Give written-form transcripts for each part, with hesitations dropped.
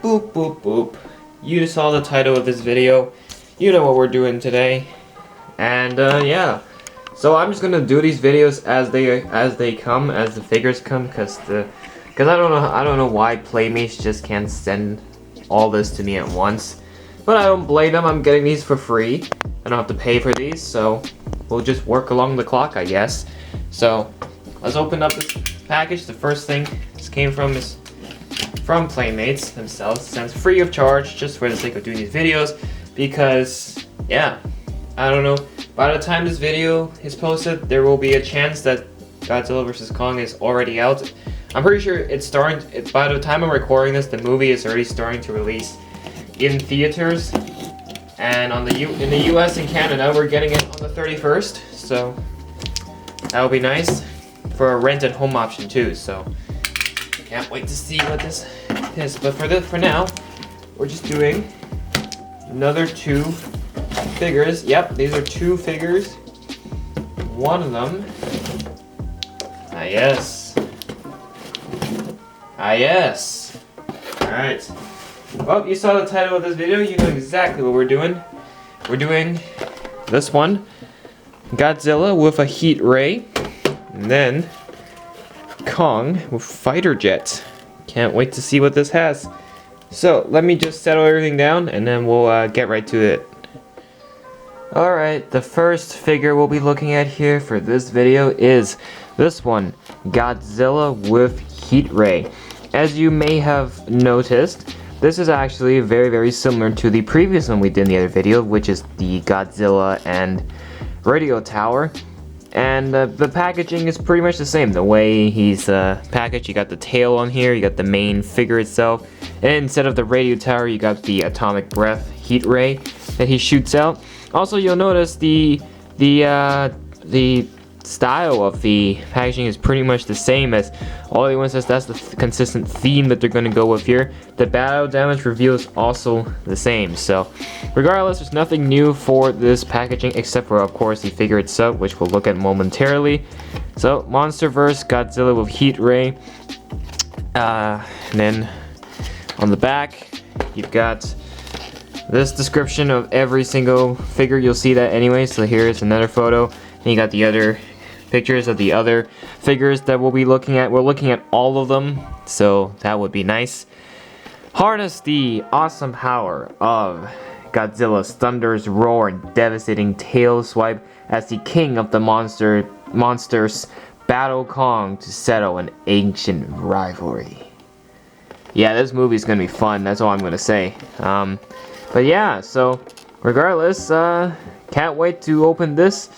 Boop, boop, boop. You saw the title of this video. You know what we're doing today. And yeah. So I'm just gonna do these videos as they come, as the figures come, cause I don't know why Playmates just can't send all this to me at once. But I don't blame them. I'm getting these for free. I don't have to pay for these, so we'll just work along the clock, I guess. So let's open up this package. The first thing this came from is from Playmates themselves. It sends free of charge, just for the sake of doing these videos, because yeah, I don't know. By the time this video is posted, there will be a chance that Godzilla vs. Kong is already out. I'm pretty sure it's starting. By the time I'm recording this, the movie is already starting to release in theaters, and in the US and Canada, we're getting it on the 31st. So that will be nice for a rent-at-home option too. So can't wait to see what this is. But for now, we're just doing another 2 figures. Yep, these are 2 figures. One of them. Ah yes. Ah yes. Alright. Well, you saw the title of this video, you know exactly what we're doing. We're doing this one. Godzilla with a heat ray. And then Kong with fighter jets. Can't wait to see what this has. So let me just settle everything down and then we'll get right to it. Alright, the first figure we'll be looking at here for this video is this one, Godzilla with heat ray. As you may have noticed, this is actually very similar to the previous one we did in the other video, which is the Godzilla and radio tower. And the packaging is pretty much the same. The way he's packaged, you got the tail on here, you got the main figure itself, and instead of the radio tower, you got the atomic breath heat ray that he shoots out. Also, you'll notice the style of the packaging is pretty much the same, as all anyone says that's the consistent theme that they're going to go with here. The battle damage reveal is also the same. So regardless, there's nothing new for this packaging except for, of course, the figure itself, which we'll look at momentarily. So Monsterverse Godzilla with heat ray. And then on the back you've got this description of every single figure. You'll see that anyway. So here's another photo, and you got the other pictures of the other figures that we'll be looking at. We're looking at all of them, so that would be nice. Harness the awesome power of Godzilla's thunder's roar and devastating tail swipe as the king of the monsters battle Kong to settle an ancient rivalry. Yeah, this movie's gonna be fun, that's all I'm gonna say. But yeah, so regardless, can't wait to open this.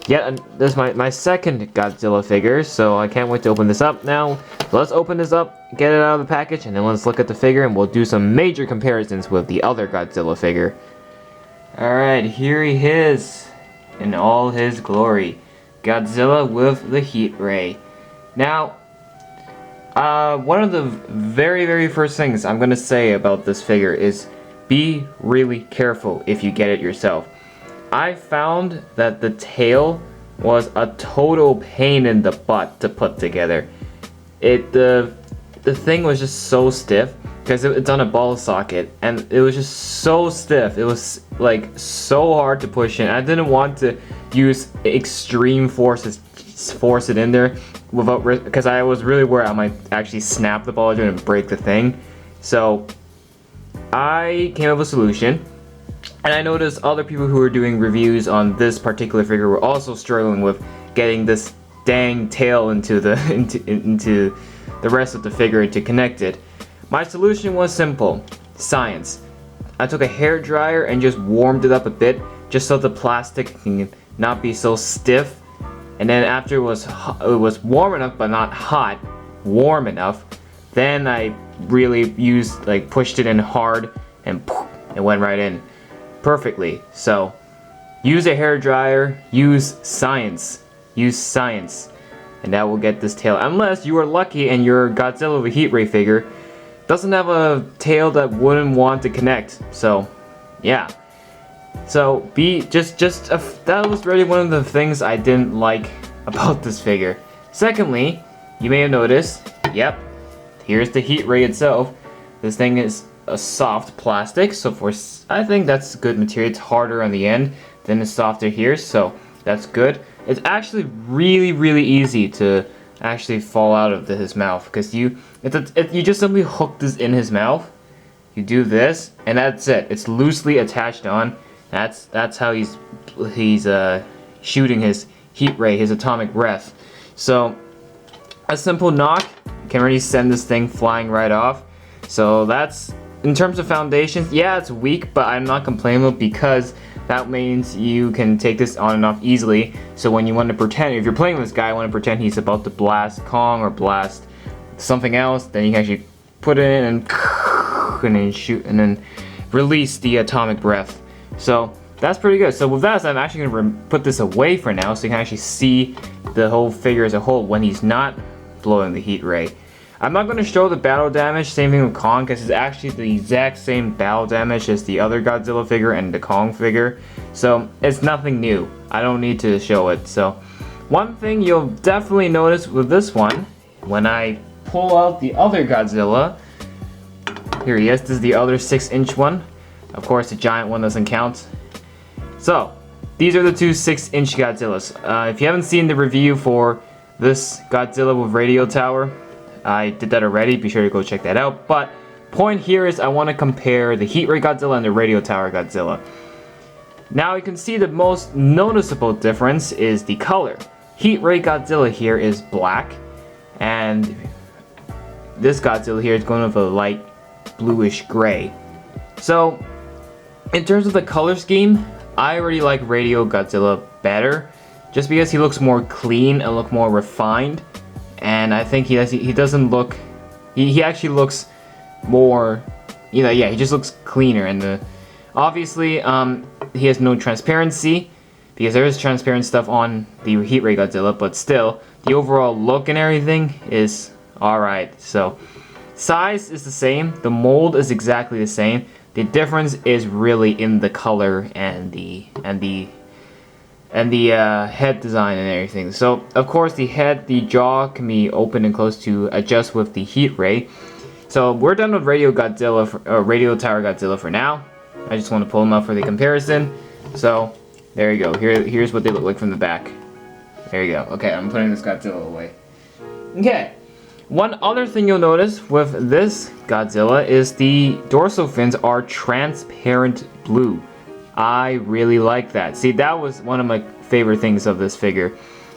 This is my second Godzilla figure, so I can't wait to open this up now. So let's open this up, get it out of the package, and then let's look at the figure, and we'll do some major comparisons with the other Godzilla figure. Alright, here he is in all his glory. Godzilla with the heat ray. Now, one of the very first things I'm going to say about this figure is be really careful if you get it yourself. I found that the tail was a total pain in the butt to put together. The thing was just so stiff because it's on a ball socket, and it was just so stiff. It was like so hard to push in. I didn't want to use extreme force it in there without risk, because I was really worried I might actually snap the ball joint and break the thing. So I came up with a solution. And I noticed other people who were doing reviews on this particular figure were also struggling with getting this dang tail into the rest of the figure to connect it. My solution was simple: science. I took a hair dryer and just warmed it up a bit, just so the plastic can not be so stiff. And then after it was warm enough but not hot, warm enough, then I really pushed it in hard, and poof, it went right in perfectly. So use a hair dryer, use science, and that will get this tail. Unless you are lucky and your Godzilla with a heat ray figure doesn't have a tail that wouldn't want to connect. So yeah, so that was really one of the things I didn't like about this figure. Secondly, you may have noticed, yep, here's the heat ray itself. This thing is a soft plastic, so I think that's good material. It's harder on the end than it's softer here, so that's good. It's actually really easy to actually fall out of his mouth, because you just simply hook this in his mouth. You do this, and that's it. It's loosely attached on. That's how he's shooting his heat ray, his atomic breath. So a simple knock can already send this thing flying right off. So that's, in terms of foundations, yeah, it's weak, but I'm not complaining because that means you can take this on and off easily. So when you want to pretend, if you're playing with this guy, want to pretend he's about to blast Kong or blast something else, then you can actually put it in and then shoot and then release the atomic breath. So that's pretty good. So with that, I'm actually going to put this away for now, so you can actually see the whole figure as a whole when he's not blowing the heat ray. I'm not going to show the battle damage, same thing with Kong, because it's actually the exact same battle damage as the other Godzilla figure and the Kong figure. So it's nothing new. I don't need to show it. So one thing you'll definitely notice with this one, when I pull out the other Godzilla, here he is, this is the other 6-inch one. Of course, the giant one doesn't count. So these are the two 6-inch Godzillas. If you haven't seen the review for this Godzilla with radio tower, I did that already, be sure to go check that out. But point here is I want to compare the heat ray Godzilla and the radio tower Godzilla. Now you can see the most noticeable difference is the color. Heat ray Godzilla here is black, and this Godzilla here is going with a light bluish gray. So in terms of the color scheme, I already like radio Godzilla better, just because he looks more clean and look more refined. And I think he doesn't look, he actually looks more, he just looks cleaner. And obviously he has no transparency, because there is transparent stuff on the heat ray Godzilla, but still the overall look and everything is alright. So size is the same, the mold is exactly the same. The difference is really in the color and the head design and everything. So of course the jaw can be open and closed to adjust with the heat ray. So we're done with radio tower Godzilla for now. I just want to pull them up for the comparison. So there you go. Here's what they look like from the back. There you go. Okay, I'm putting this Godzilla away. Okay. One other thing you'll notice with this Godzilla is the dorsal fins are transparent blue. I really like that. See, that was one of my favorite things of this figure.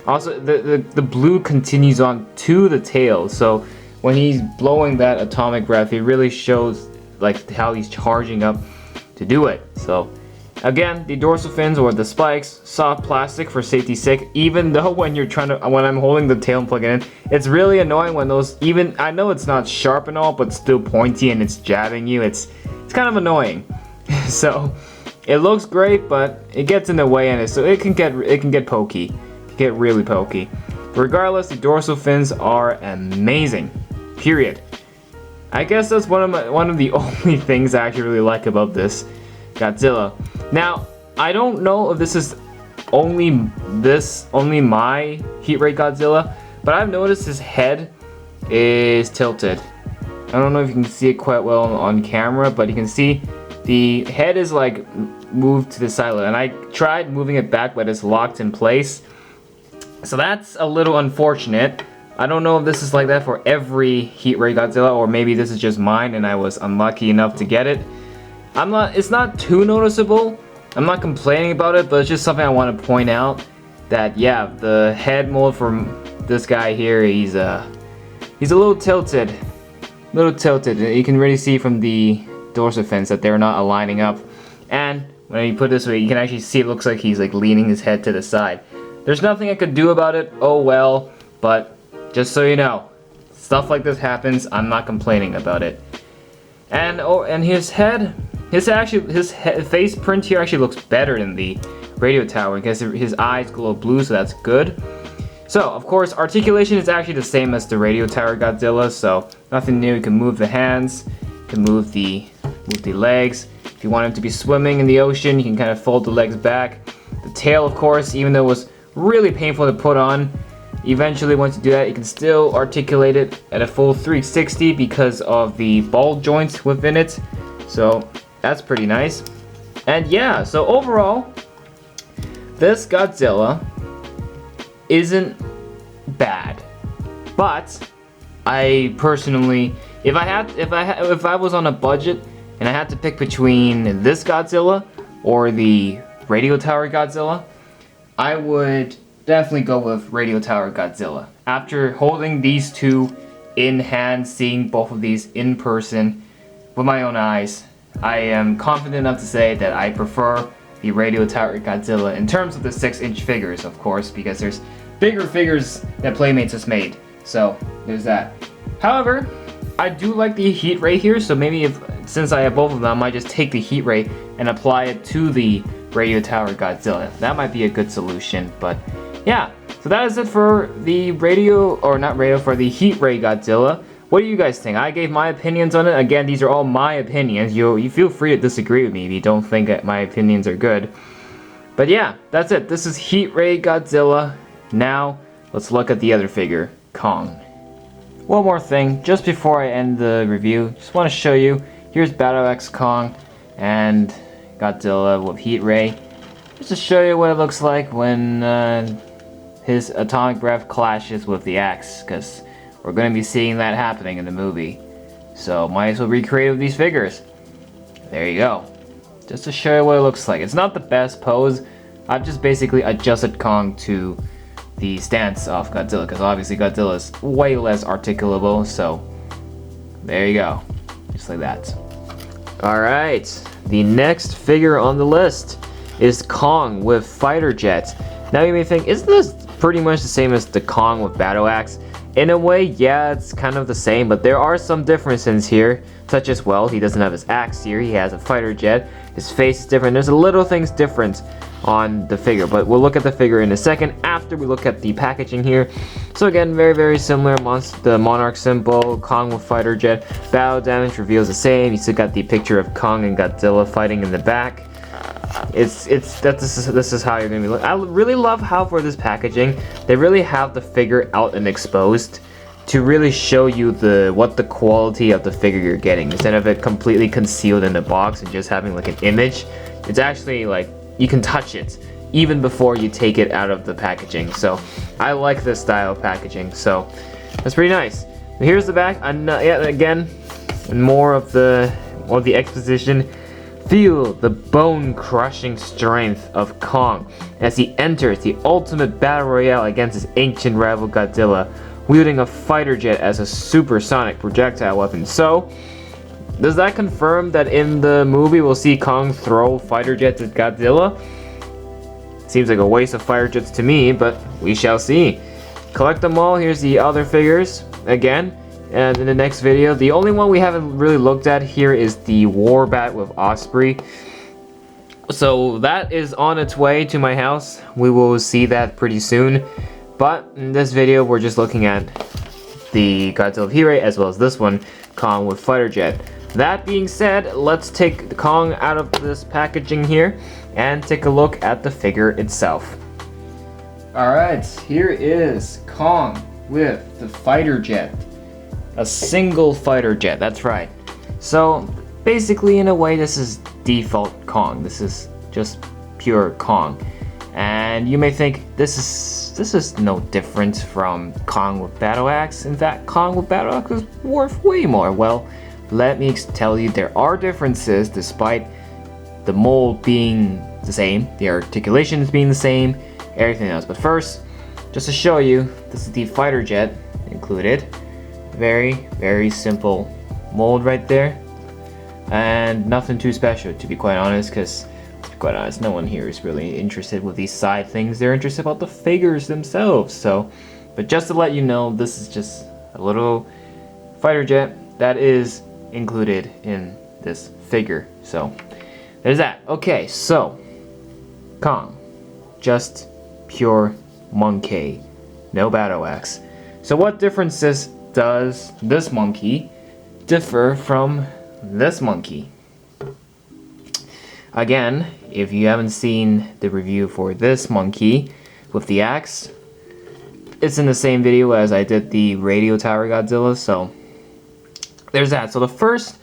Also, the blue continues on to the tail, so when he's blowing that atomic breath, it really shows like how he's charging up to do it. So again, the dorsal fins or the spikes, soft plastic for safety's sake. Even though when I'm holding the tail and plugging it in, it's really annoying when those, I know it's not sharp and all, but still pointy and it's jabbing you. It's kind of annoying. So it looks great, but it gets in the way, and so it can get pokey, get really pokey. Regardless, the dorsal fins are amazing. Period. I guess that's one of the only things I actually really like about this Godzilla. Now, I don't know if this is only my heat ray Godzilla, but I've noticed his head is tilted. I don't know if you can see it quite well on camera, but you can see the head is like moved to the side, and I tried moving it back, but it's locked in place. So that's a little unfortunate. I don't know if this is like that for every heat ray Godzilla, or maybe this is just mine and I was unlucky enough to get it. It's not too noticeable. I'm not complaining about it, but it's just something I want to point out, that yeah, the head mold from this guy here, he's a little tilted. You can really see from the dorsal fins that they're not aligning up. And when you put it this way, you can actually see it looks like he's like leaning his head to the side. There's nothing I could do about it, oh well, but just so you know, stuff like this happens, I'm not complaining about it. And his head, his face print here actually looks better in the radio tower, because his eyes glow blue, so that's good. So of course articulation is actually the same as the radio tower Godzilla, so nothing new. You can move the hands, you can move the legs. If you want him to be swimming in the ocean, you can kind of fold the legs back. The tail, of course, even though it was really painful to put on, eventually once you do that, you can still articulate it at a full 360 because of the ball joints within it. So that's pretty nice. And yeah, so overall, this Godzilla isn't bad, but I personally, if I was on a budget and I had to pick between this Godzilla or the Radio Tower Godzilla, I would definitely go with Radio Tower Godzilla. After holding these two in hand, seeing both of these in person with my own eyes, I am confident enough to say that I prefer the Radio Tower Godzilla in terms of the 6-inch figures, of course, because there's bigger figures that Playmates has made. So there's that. However, I do like the heat ray here, so maybe since I have both of them, I might just take the heat ray and apply it to the Radio Tower Godzilla. That might be a good solution, but yeah. So that is it for the for the heat ray Godzilla. What do you guys think? I gave my opinions on it. Again, these are all my opinions. You feel free to disagree with me if you don't think that my opinions are good. But yeah, that's it. This is Heat Ray Godzilla. Now, let's look at the other figure, Kong. One more thing, just before I end the review, just want to show you, here's Battle Axe Kong and Godzilla with Heat Ray. Just to show you what it looks like when his atomic breath clashes with the axe, because we're going to be seeing that happening in the movie. So might as well recreate with these figures. There you go. Just to show you what it looks like. It's not the best pose. I've just basically adjusted Kong to the stance of Godzilla, because obviously Godzilla is way less articulable, so there you go. Just like that. Alright, the next figure on the list is Kong with fighter jets. Now you may think, isn't this pretty much the same as the Kong with battle axe? In a way, yeah, it's kind of the same, but there are some differences here, such as, well, he doesn't have his axe here, he has a fighter jet, his face is different, there's a little things different on the figure, but we'll look at the figure in a second after we look at the packaging here. So again, very similar, the Monarch symbol, Kong with fighter jet, battle damage reveals the same, you still got the picture of Kong and Godzilla fighting in the back. This is how you're gonna be looking. I really love how for this packaging they really have the figure out and exposed to really show you what the quality of the figure you're getting, instead of it completely concealed in the box and just having like an image. It's actually like you can touch it even before you take it out of the packaging. So I like this style of packaging, so that's pretty nice. Here's the back. Yeah, again, more of the exposition. Feel the bone-crushing strength of Kong as he enters the ultimate battle royale against his ancient rival Godzilla, wielding a fighter jet as a supersonic projectile weapon. So, does that confirm that in the movie we'll see Kong throw fighter jets at Godzilla? Seems like a waste of fighter jets to me, but we shall see. Collect them all. Here's the other figures again. And in the next video, the only one we haven't really looked at here is the War Bat with Osprey. So that is on its way to my house. We will see that pretty soon. But in this video, we're just looking at the Godzilla of Heat Ray as well as this one, Kong with fighter jet. That being said, let's take the Kong out of this packaging here and take a look at the figure itself. Alright, here is Kong with the fighter jet. A single fighter jet, that's right. So basically, in a way, this is default Kong. This is just pure Kong. And you may think this is no different from Kong with battle axe. In fact, Kong with battle axe is worth way more. Well, let me tell you, there are differences despite the mold being the same, the articulations being the same, everything else. But first, just to show you, this is the fighter jet included. Very simple mold right there, and nothing too special, to be quite honest, because no one here is really interested with these side things. They're interested about the figures themselves. So, but just to let you know, this is just a little fighter jet that is included in this figure. So there's that. Okay, so Kong, just pure monkey, no battle axe. So what differences does this monkey differ from this monkey? Again, if you haven't seen the review for this monkey with the axe, it's in the same video as I did the Radio Tower Godzilla, so there's that. So the first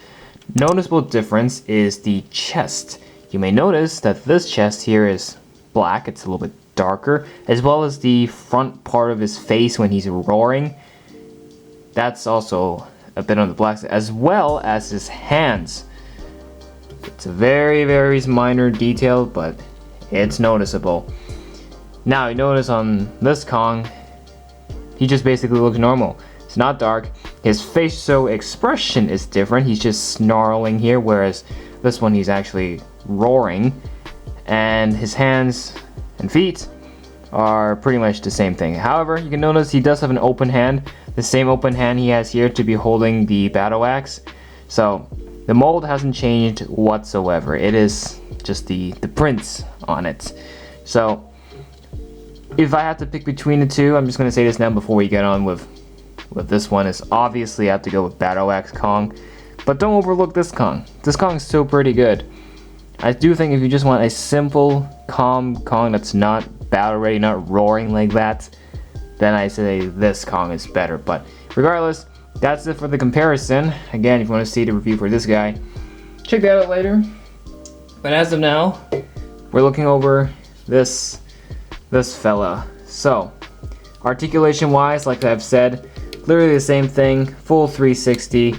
noticeable difference is the chest. You may notice that this chest here is black, it's a little bit darker, as well as the front part of his face when he's roaring. That's also a bit on the black side, as well as his hands. It's a very, very minor detail, but it's noticeable. Now you notice on this Kong, he just basically looks normal. It's not dark. His facial expression is different. He's just snarling here, whereas this one he's actually roaring. And his hands and feet are pretty much the same thing. However, you can notice he does have an open hand. The same open hand he has here to be holding the battle axe. So the mold hasn't changed whatsoever. It is just the prints on it. So if I have to pick between the two, I'm just going to say this now before we get on with this one, is obviously I have to go with Battle Axe Kong. But don't overlook this Kong. This Kong is still pretty good. I do think if you just want a simple, calm Kong that's not battle ready, not roaring like that, then I say this Kong is better. But regardless, that's it for the comparison. Again, if you want to see the review for this guy, check that out later. But as of now, we're looking over this fella. So, articulation wise, like I've said, literally the same thing, full 360,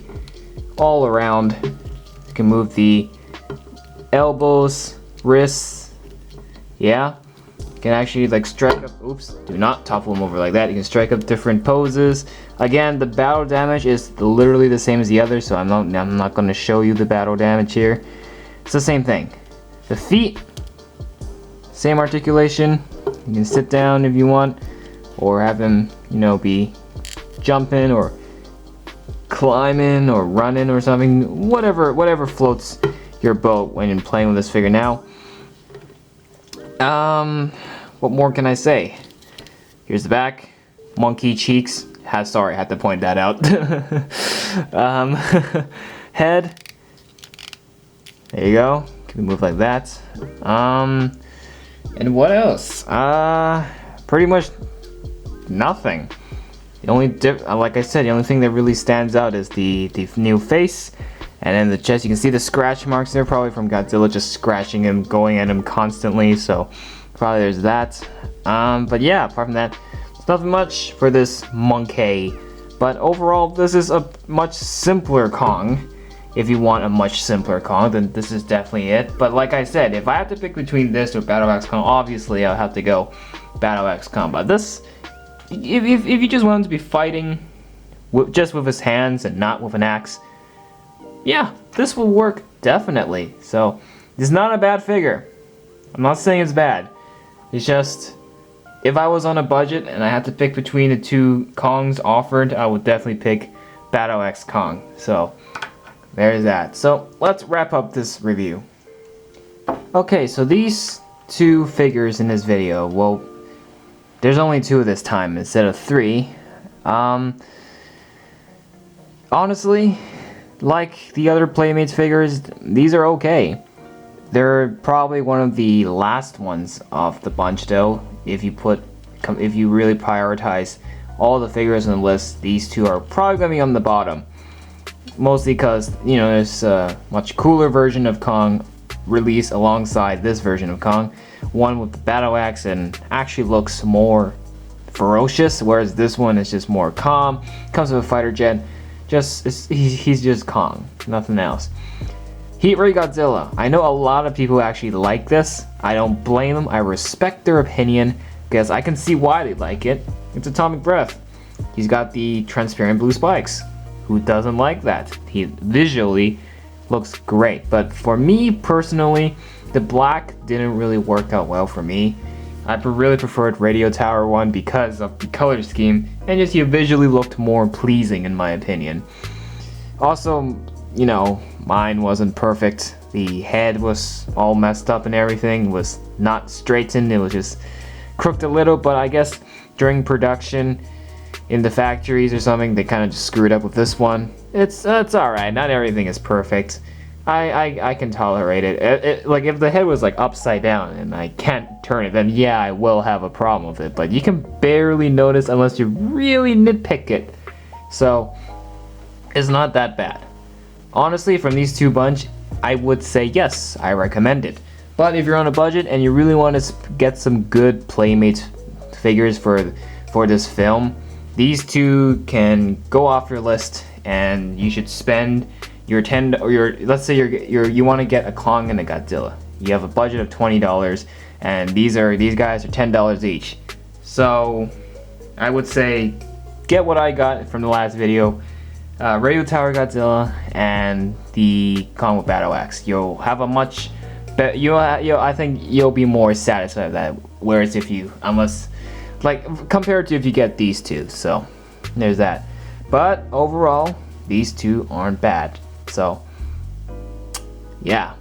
all around. You can move the elbows, wrists, yeah. You can actually like strike up, oops, do not topple him over like that. You can strike up different poses. Again, the battle damage is literally the same as the other, so I'm not going to show you the battle damage here. It's the same thing. The feet, same articulation. You can sit down if you want, or have him, you know, be jumping or climbing or running or something. Whatever floats your boat when you're playing with this figure. Now, what more can I say? Here's the back. Monkey cheeks. Sorry, I had to point that out. Head. There you go. Can we move like that? And what else? Pretty much nothing. The only like I said, the only thing that really stands out is the new face, and then the chest. You can see the scratch marks there, probably from Godzilla just scratching him, going at him constantly. So probably there's that. But yeah, apart from that, it's nothing much for this monkey. But overall, this is a much simpler Kong. If you want a much simpler Kong, then this is definitely it. But like I said, if I have to pick between this or Battle Axe Kong, obviously I'll have to go Battle Axe Kong. But this, if you just want him to be fighting just with his hands and not with an axe, yeah, this will work definitely. So it's not a bad figure. I'm not saying it's bad. It's just, if I was on a budget and I had to pick between the two Kongs offered, I would definitely pick Battle Axe Kong. So there's that. So let's wrap up this review. Okay, so these two figures in this video, well, there's only two this time instead of three. Honestly, like the other Playmates figures, these are okay. They're probably one of the last ones of the bunch though. If you really prioritize all the figures on the list, these two are probably going to be on the bottom. Mostly because, you know, there's a much cooler version of Kong released alongside this version of Kong. One with the battle axe and actually looks more ferocious, whereas this one is just more calm. Comes with a fighter jet. He's just Kong, nothing else. Heat Ray Godzilla. I know a lot of people actually like this. I don't blame them. I respect their opinion because I can see why they like it. It's Atomic Breath. He's got the transparent blue spikes. Who doesn't like that? He visually looks great, but for me personally, the black didn't really work out well for me. I really preferred Radio Tower 1 because of the color scheme, and just he visually looked more pleasing in my opinion. Also, you know, mine wasn't perfect. The head was all messed up and everything. It was not straightened, it was just crooked a little, but I guess during production, in the factories or something, they kind of just screwed up with this one. It's alright, not everything is perfect. I can tolerate it. Like if the head was like upside down and I can't turn it, then yeah, I will have a problem with it. But you can barely notice unless you really nitpick it. So it's not that bad. honestly, from these two bunch, I would say yes, I recommend it. But if you're on a budget and you really want to get some good Playmates figures for this film, these two can go off your list, and you should spend your let's say you want to get a Kong and a Godzilla. You have a budget of $20, and these guys are $10 each. So I would say get what I got from the last video. Radio Tower Godzilla and the Kong with Battle Axe. You'll have a much I think you'll be more satisfied with that. Whereas compared to if you get these two, so there's that. But overall, these two aren't bad. So yeah.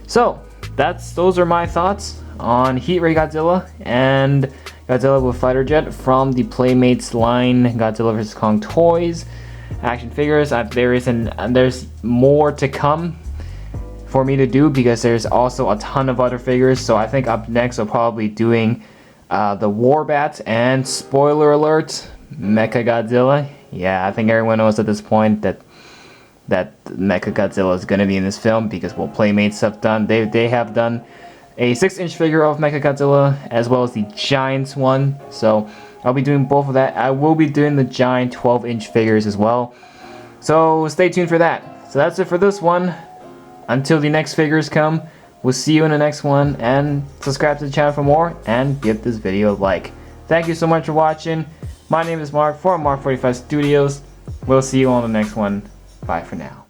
So those are my thoughts on Heat Ray Godzilla and Godzilla with Fighter Jet from the Playmates line Godzilla vs Kong toys action figures. There's more to come for me to do because there's also a ton of other figures. So I think up next I'll probably be doing the Warbat and, spoiler alert, Mecha Godzilla. Yeah, I think everyone knows at this point that Mecha Godzilla is going to be in this film because what Playmates have done, they have done a 6-inch figure of Mecha Godzilla as well as the Giants one. So I'll be doing both of that. I will be doing the giant 12-inch figures as well. So stay tuned for that. So that's it for this one. Until the next figures come, we'll see you in the next one, and subscribe to the channel for more and give this video a like. Thank you so much for watching. My name is Mark for Mark 45 Studios. We'll see you on the next one. Bye for now.